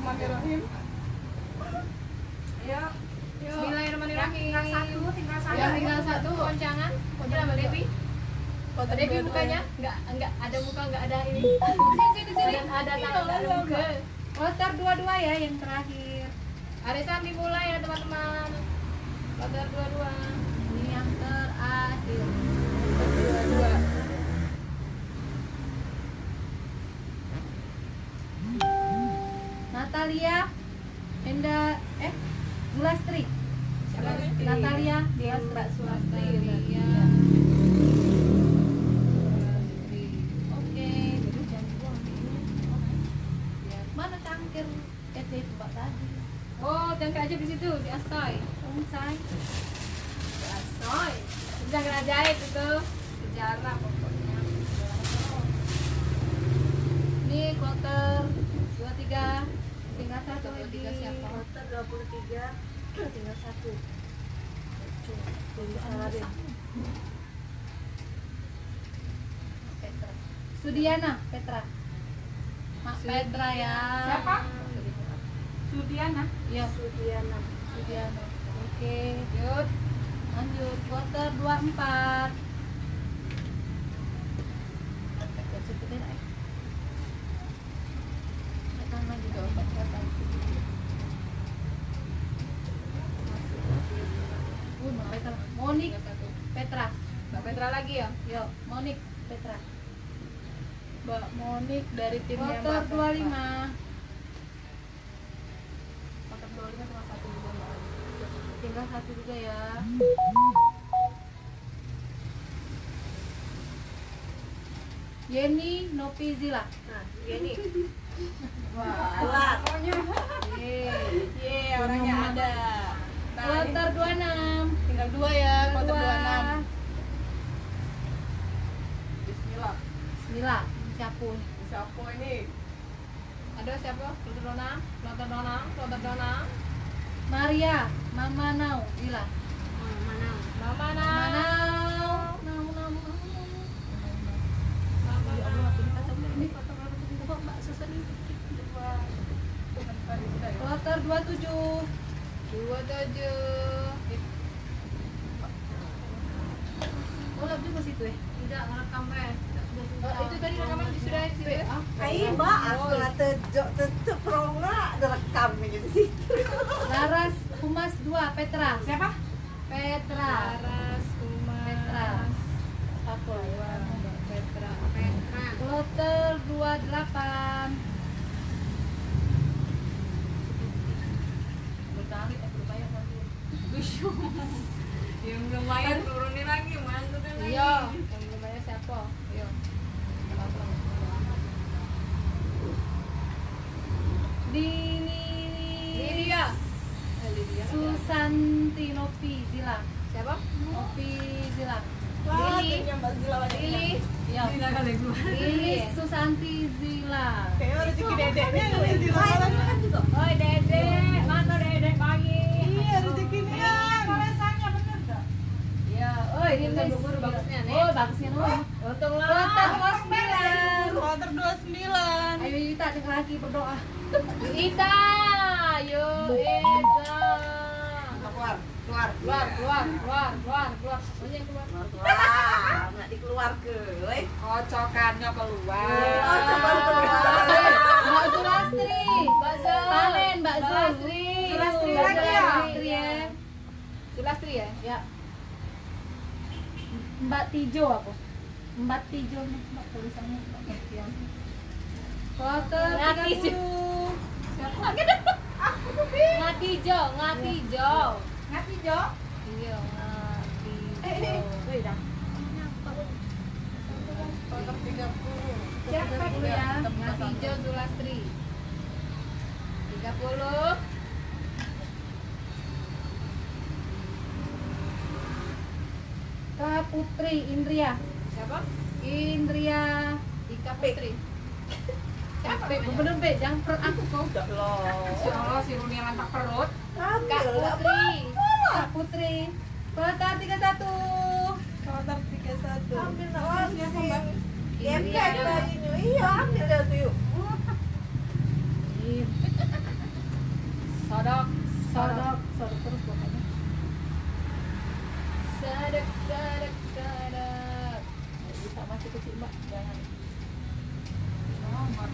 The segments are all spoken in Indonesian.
Bismillahirrahmanirrahim. Ya. Bismillahirrahmanirrahim. Tinggal satu. Ya, tinggal satu koncangan. Koncangan Mbak Devi. Mbak Devi mukanya enggak ada muka, enggak ada ini. Sini. Ada tangan, enggak ada muka. Kloter dua-dua ya yang terakhir. Arisan dimulai ya teman-teman. Kloter dua-dua. Ini yang terakhir. Dua-dua. Natalia Zulastri. Natalia Zulastri. Ya. Oke. Mana cangkir itu Mbak tadi? Oh, jangka aja di situ, di asoy. Onsai. Di asoy. Jangka ajaib itu. Sejarah pokoknya. Ini kloter 23. Tinggal satu lagi. Kloter 23. Tinggal satu. Petra. Sudiana, Petra. Mak Petra ya. Siapa? Sudiana. Iya, Sudiana. Sudiana. Oke, lanjut kloter 24. Sebutin aja. Sama juga obat kelihatan. Petra. Monik Petra. Mbak Petra lagi ya? Yuk, Monik Petra. Mbak Monik dari timnya Kloter Mbak 25. Kloter 25 cuma satu juga Mbak. Tinggal satu juga ya. Yeni Nopizila. Nah, ini. Wah, orangnya ada. Nah, Kloter 26. tinggal dua ya, kloter 26. Bismillah. Bismillah, siapa? Siapa ini? Ada siapa? Kloter 26, kloter 26, kloter 26. Maria, Mama Nau, Zila. Mana? Mama Mama Nau. Nau. Mama Nau. Kloter 27. 27. Oh, lab juga situ ya? Tidak ngerekam itu tadi rekaman sudah Ai, Mbak, aku tetep ronga direkam gitu sih. Laras Humas 2, Petra. Siapa? Petra. Laras Umas. Petra. Apa ya? Mbak Petra. Kloter 28. Berkali belum bayar lagi. Yang belum bayar turunin lagi, mantuin lagi. Iya, yang belum bayar siapa? Iya. Lydia. Lydia. Susanti Novi Zila. Siapa? Novi Zila. Lili. Mbak Zila banyak. Lili. Ya. Zila kali gue. Lili Susanti Zila. Kayaknya rezeki dedeknya kali Zila kan juga. Oi, Dede. Mana Dede pagi? Iya, rezekinya. Kolesannya bener gak? Iya. Oi, ini bisa bubur bagusnya nih. Oh, bagusnya nih. Untunglah. Kloter 29. Kloter 29. Ayo Yuta dengar lagi berdoa. Ida. Yo, Ida. Keluar. Keluar. Banyak keluar. Wah, nggak dikeluar ke, kocokannya keluar. Mbak Zulastri. Bakso. Panen Mbak Zulastri. Zulastri Zulastri lagi ya? Zulastri ya. Zulastri ya? Ya. Mbak Tijo apa? Mbak Tijo Mbak tulisannya Mbak Tijo. Kloter Ngati, 30. Ngatijo. Ngerti, Jo? Iya, Ngatijo. Wih, dah. Kloter 30. Siapa dulu ya? Ngatijo Zulastri. 30. Kak Putri Indria. Siapa? Indria. Ika Putri. Siapa? Bener Be, jangan perut aku kau. Udah loh. Insya Allah si Runi lantak perut. Kak Kak Putri. Kak Putri. Kloter 31. Kloter 31. Ambil Siapa, Mbak? Iya, ambil ya tuh yuk.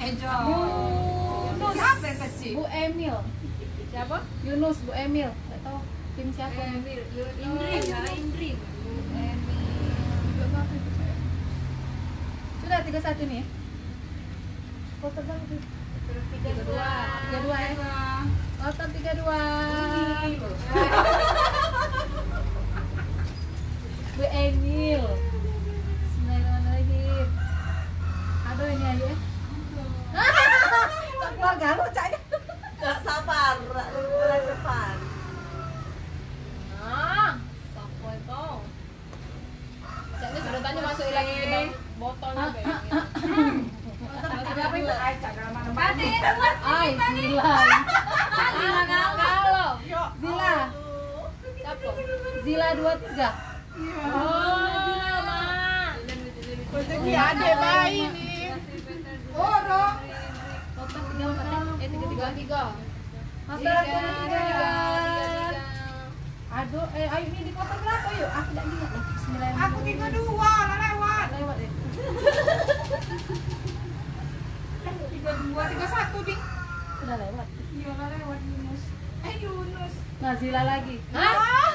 Ejo. Yunus. Siapa yang kecil? Bu Emil. Siapa? Yunus, Bu Emil. Enggak tahu tim siapa. Indri. Bu Emil. Coba apa itu saya? Sudah 31 nih ya. Foto berapa tuh? 32 ya. Foto 32. Bu Emil. Bismillahirrahmanirrahim. Aduh ini aja ya. Keluarga lu caknya. Gak sabar, bulan depan. Siapa itu? Caknya sedotannya masuk lagi ke dalam botolnya. Apa itu? Ay, Zila. Kalau Zila. Siapa? Zila 23. Oh, Mak. Rezeki adek bayi nih. Orang. Total 33. Hotel 33. Aduh, ayo ini di kotak berapa yuk? Aku tidak ingat loh. Aku 32, lah lewat. Lewat deh. 32, 31 nih. Sudah lewat. Iya lah lewat Yunus. Yunus. Nazila lagi. Hah?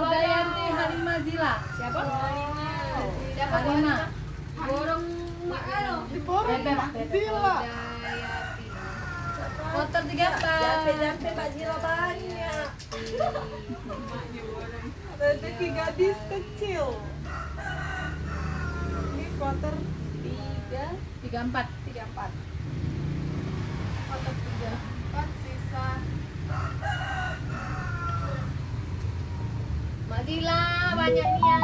Udayanti Halimah Zila. Siapa? Siapa Halimah? Borong Di Borong Mbak Zila. Motor 34. Jampe-jampe Mbak Zila banyak. Rezeki gadis kecil. Ini quarter 34. 34. Quarter 34 sisa. Mak Zila banyak nih ya.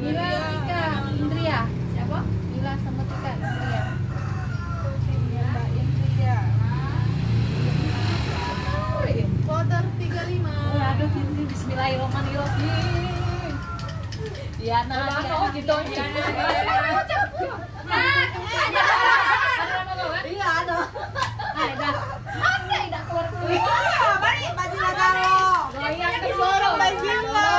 Mila Tika Indria. Siapa? Mila sama Tika Indria. Mbak Indria. Quarter 35. Oh, aduh ini bismillahirrahmanirrahim. Diana, gitu aja. Iya ada. Ada tidak keluar dulu. Balik Mbak Zila kalau. Goyang ke Borong Mbak Zila.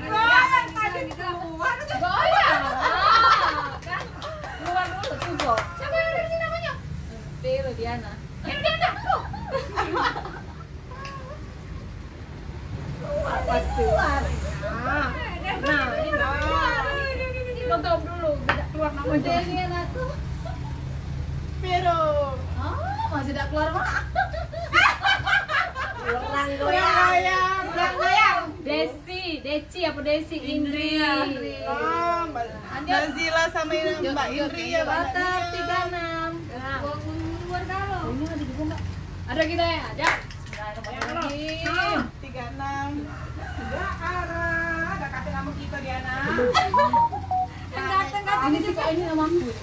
Goyang tadi keluar. Goyang. Kan keluar dulu tuh, Go. Siapa yang dari sini namanya? Pero Diana. Ini anakku. Keluar. Nah, ini nonton dulu, tidak keluar namanya. Ini anakku. Pero. Masih tidak keluar mak. Orang Goyang. goyang. Deci apa Desi? Indria. Mbak Zila sama Mbak Indria. Batak 36. keluar kalau. Ini ada juga Mbak. Ada kita ya? Ada. Bismillahirrahmanirrahim. 36. Enggak ada kata nama kita Diana. Ini sih kok ini namaku.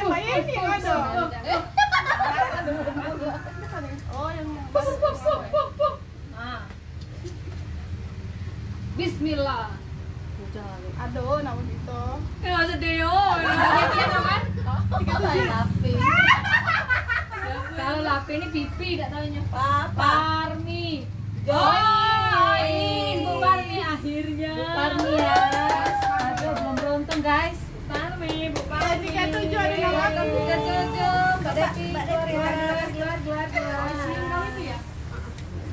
Mbak Yeni ada. Oh yang Nah. Bismillah. aduh nama gitu. Enggak sedih yo. Kan? Kalau Lapi ini pipi tidak tahunya. Papa. Parmi. Bu Parmi akhirnya. Bu Parmi ya. Aduh belum beruntung guys. Parmi, Bu Parmi. 37 ada nama aku. 37. Mbak Devi. Mbak Devi. Keluar.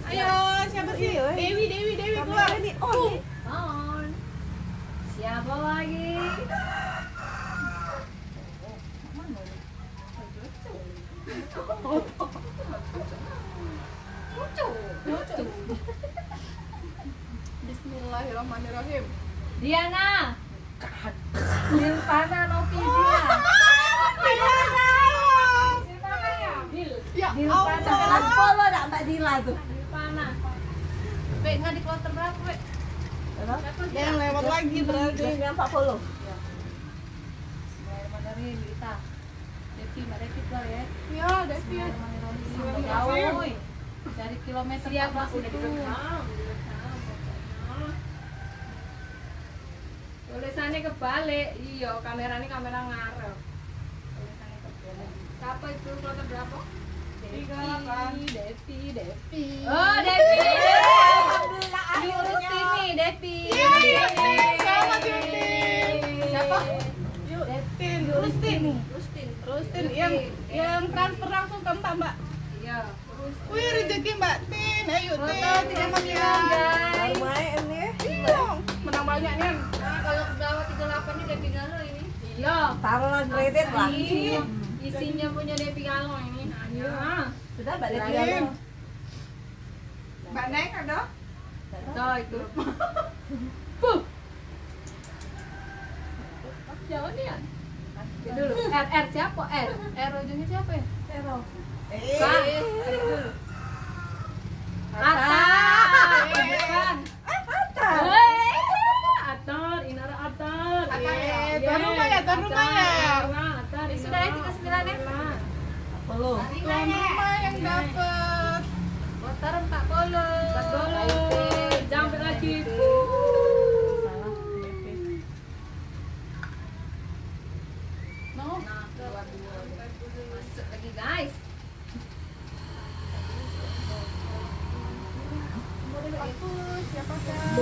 Ayo siapa sih? Dewi keluar. Ini on. On. Siapa lagi? Bismillahirrahmanirrahim. Diana. Nirvana Novizia. Ya Nirvana. Kelas Allah. polo dah Mbak Zila tuh. Nirvana. Be, nggak di kloter berapa, Be? Yang lewat lagi berarti. Di yang 40. Bismillahirrahmanirrahim, Lita. Devi, Mbak Devi keluar ya. Ya, Devi ya. Bismillahirrahmanirrahim. Jauh, woy. Dari kilometer Siap, berapa Mas, udah itu? direkam. Tulisannya kebalik. Iya, kameranya kamera ngarep. Tulisannya kebalik. Siapa itu kloter berapa? 38. Devi. Oh, Devi. Alhamdulillah Diurus akhirnya. ini, Devi. Selamat Yutin. Siapa? Yutin, Rustin. Terus yang transfer langsung ke Mbak. Iya. Terus Wih, rezeki Mbak Tin. Ayo foto Tin. 39 guys. Baru main nih. Iya, menang banyak nih. Nah, kalau ke bawah 38 ini Depi Galo ini. Iya. Taruhlah kredit lah. Isinya punya Depi Galo ini. Iya. Sudah balik Tin. lagi. Mbak Neng ada? Tuh itu. Puh. Jauh nih ya. Dulu. R siapa? R ujungnya siapa ya? Ero. Kak. Dulu. Atta. Bukan. Atar, Inara Atar. Tuan rumah ya, tuan rumah ya. Atar. Sudah ya 39 ya? Belum. Tuan rumah yang dapet. Motor 40. 40. Jampi lagi. Salah. No. Nah, 22. Masuk lagi guys. Aku siapa kan?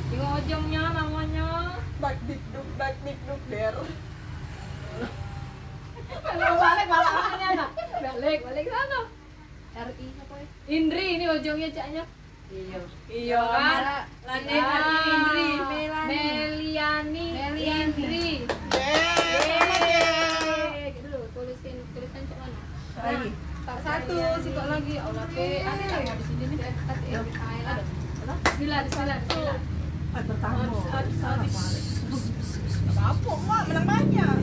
Tengok ujungnya namanya. Baik dik duk der. Balik balapannya nak. Balik sana. RI apa ya? Indri ini ujungnya caknya. Iya kan? Lani Indri, Meliani, Indri. Dulu tulisan cak mana? Lagi. Tak satu, situ lagi. Allah ke, ada lagi di sini nih. Ada. Bismillah. Bertamu. Apa mak menang banyak.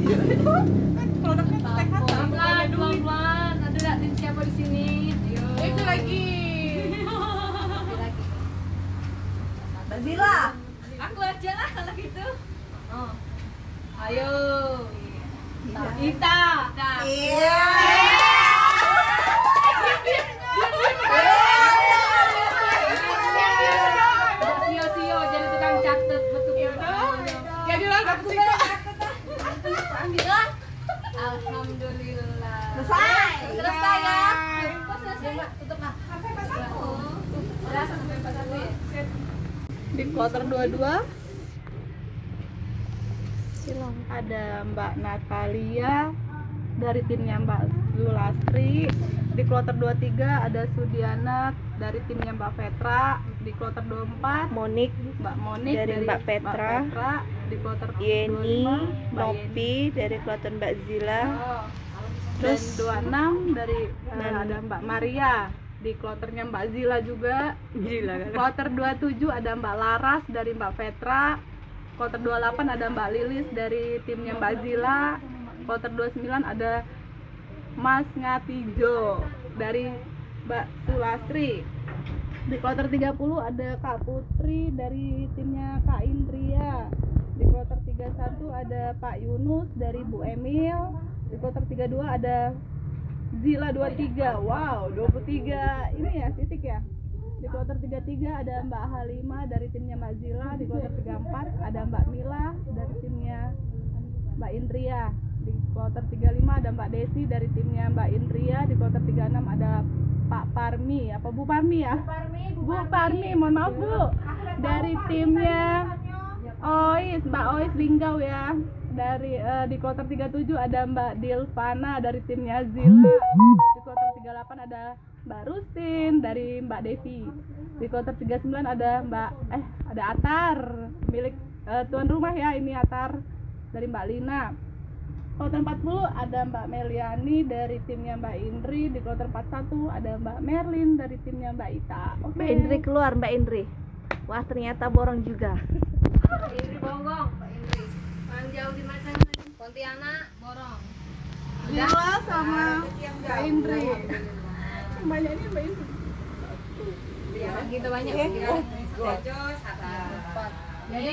Kan produknya kesehatan. Pelan-pelan. Ada tak tim siapa di sini? Ayo. Itu lagi. Lagi. Mbak Zila. Aku aja lah kalau gitu. Oh. Ayo. Ita. Iya. Sio jadi tukang catet betul. Jadilah dapet sih. Alhamdulillah. Selesai ya. Selesai. Tutup lah. Sampai pas aku. Sampai pas aku ya. Di kloter 22 ada Mbak Natalia dari timnya Mbak Zulastri. Di kloter 23 ada Sudiana dari timnya Mbak Petra. Di kloter 24 Monik, Mbak Monik dari Mbak Petra. Di kloter Yeni, 25 Mbak Nopi dari Kloter Mbak Zila, Terus terus 26 dari ada Mbak Maria di kloternya Mbak Zila juga. Zila kan? Kloter 27 ada Mbak Laras dari Mbak Petra. Kloter 28 ada Mbak Lilis dari timnya Mbak Zila. Kloter 29 ada Mas Ngatijo dari Mbak Sulastri. Di kloter 30 ada Kak Putri dari timnya Kak Indria. Di kloter 31 ada Pak Yunus dari Bu Emil. Di kloter 32 ada Zila 23. Wow, 23 ini ya titik ya. Di kloter 33 ada Mbak Halimah dari timnya Mbak Zila. Di kloter 34 ada Mbak Mila dari timnya Mbak Indria. Di kloter 35 ada Mbak Desi dari timnya Mbak Indria. Di kloter 36 ada Pak Parmi, apa Bu Parmi ya? Bu Parmi, mohon maaf Bu. Dari timnya Ois, Mbak Ois Linggau ya. Dari di kloter 37 ada Mbak Dilvana dari timnya Zila. Di kloter 38 ada Mbak Rustin dari Mbak Devi. Di kloter 39 ada ada Atar milik tuan rumah ya, ini Atar dari Mbak Lina. Kloter 40 ada Mbak Meliani dari timnya Mbak Indri. Di kloter 41 ada Mbak Merlin dari timnya Mbak Ita. Oke. Mbak Indri keluar, Mbak Indri. Wah, ternyata borong juga. Indri bonggong, Pak Indri. Paling jauh di mana? Pontianak, Borong. Zila sama Mbak Indri. Banyak ini Mbak Indri. Ya, gitu banyak. Jadi